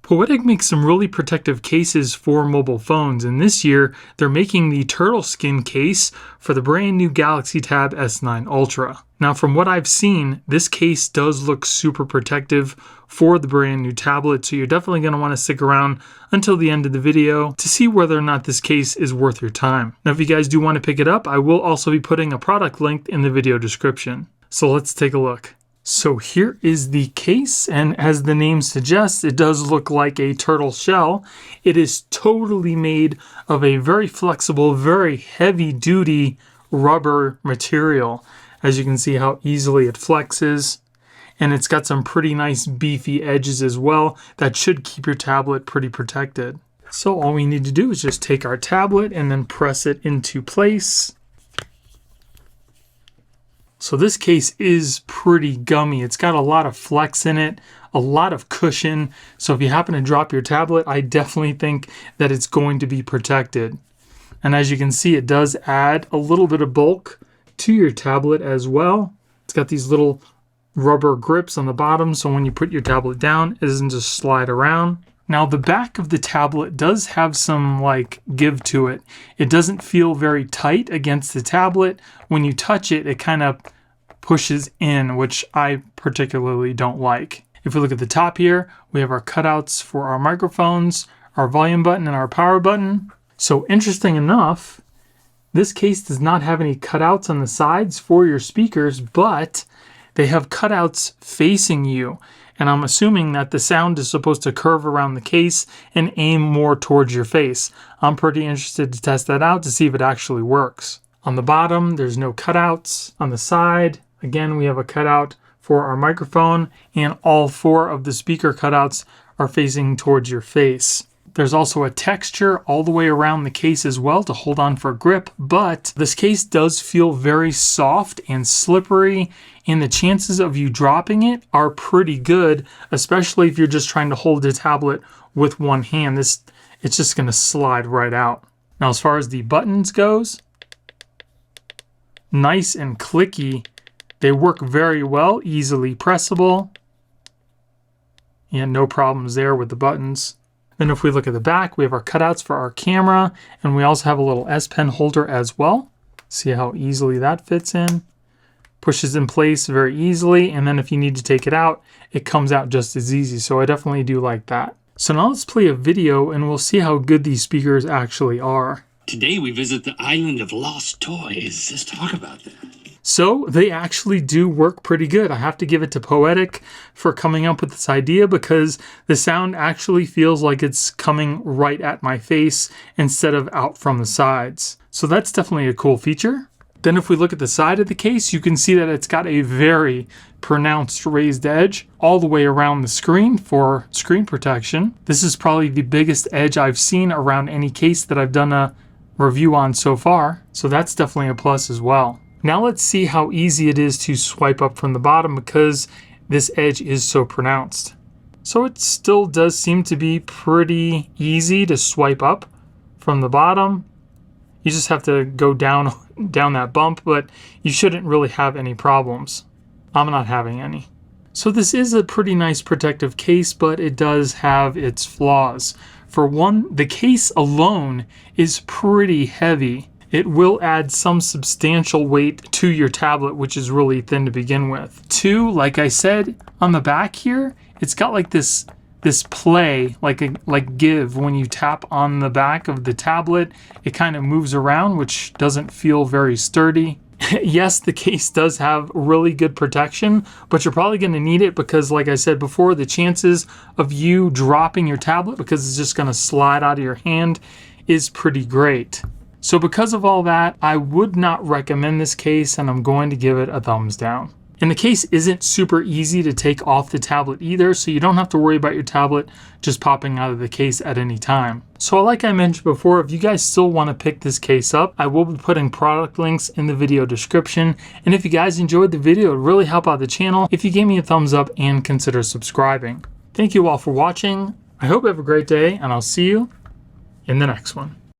Poetic makes some really protective cases for mobile phones, and this year they're making the Turtleskin case for the brand new Galaxy Tab S9 Ultra. Now from what I've seen, this case does look super protective for the brand new tablet, so you're definitely going to want to stick around until the end of the video to see whether or not this case is worth your time. Now if you guys do want to pick it up, I will also be putting a product link in the video description. So let's take a look. So here is the case, and as the name suggests, it does look like a turtle shell. It is totally made of a very flexible, very heavy-duty rubber material. As you can see how easily it flexes, and it's got some pretty nice beefy edges as well that should keep your tablet pretty protected. So all we need to do is just take our tablet and then press it into place. So this case is pretty gummy. It's got a lot of flex in it, a lot of cushion. So if you happen to drop your tablet, I definitely think that it's going to be protected. And as you can see, it does add a little bit of bulk to your tablet as well. It's got these little rubber grips on the bottom, so when you put your tablet down, it doesn't just slide around. Now the back of the tablet does have some give to it. It doesn't feel very tight against the tablet. When you touch it, it kind of pushes in, which I particularly don't like. If we look at the top here, we have our cutouts for our microphones, our volume button, and our power button. So interesting enough, this case does not have any cutouts on the sides for your speakers, but they have cutouts facing you. And I'm assuming that the sound is supposed to curve around the case and aim more towards your face. I'm pretty interested to test that out to see if it actually works. On the bottom, there's no cutouts. On the side, again, we have a cutout for our microphone, and all 4 of the speaker cutouts are facing towards your face. There's also a texture all the way around the case as well to hold on for grip, but this case does feel very soft and slippery, and the chances of you dropping it are pretty good, especially if you're just trying to hold the tablet with one hand. It's just going to slide right out. Now as far as the buttons goes, nice and clicky. They work very well, easily pressable, and no problems there with the buttons. Then if we look at the back, we have our cutouts for our camera, and we also have a little S Pen holder as well. See how easily that fits in. Pushes in place very easily, and then if you need to take it out, it comes out just as easy. So I definitely do like that. So now let's play a video and we'll see how good these speakers actually are. Today we visit the island of lost toys. Let's talk about that. So they actually do work pretty good. I have to give it to Poetic for coming up with this idea, because the sound actually feels like it's coming right at my face instead of out from the sides. So that's definitely a cool feature. Then if we look at the side of the case, you can see that it's got a very pronounced raised edge all the way around the screen for screen protection. This is probably the biggest edge I've seen around any case that I've done a review on so far. So that's definitely a plus as well. Now let's see how easy it is to swipe up from the bottom, because this edge is so pronounced. So it still does seem to be pretty easy to swipe up from the bottom. You just have to go down that bump, but you shouldn't really have any problems. I'm not having any. So this is a pretty nice protective case, but it does have its flaws. For one, the case alone is pretty heavy. It will add some substantial weight to your tablet, which is really thin to begin with. 2, like I said, on the back here, it's got like this play, like give. When you tap on the back of the tablet, it kind of moves around, which doesn't feel very sturdy. Yes, the case does have really good protection, but you're probably going to need it because, like I said before, the chances of you dropping your tablet because it's just going to slide out of your hand is pretty great. So because of all that, I would not recommend this case, and I'm going to give it a thumbs down. And the case isn't super easy to take off the tablet either, so you don't have to worry about your tablet just popping out of the case at any time. So like I mentioned before, if you guys still want to pick this case up, I will be putting product links in the video description. And if you guys enjoyed the video, it would really help out the channel if you gave me a thumbs up and consider subscribing. Thank you all for watching. I hope you have a great day, and I'll see you in the next one.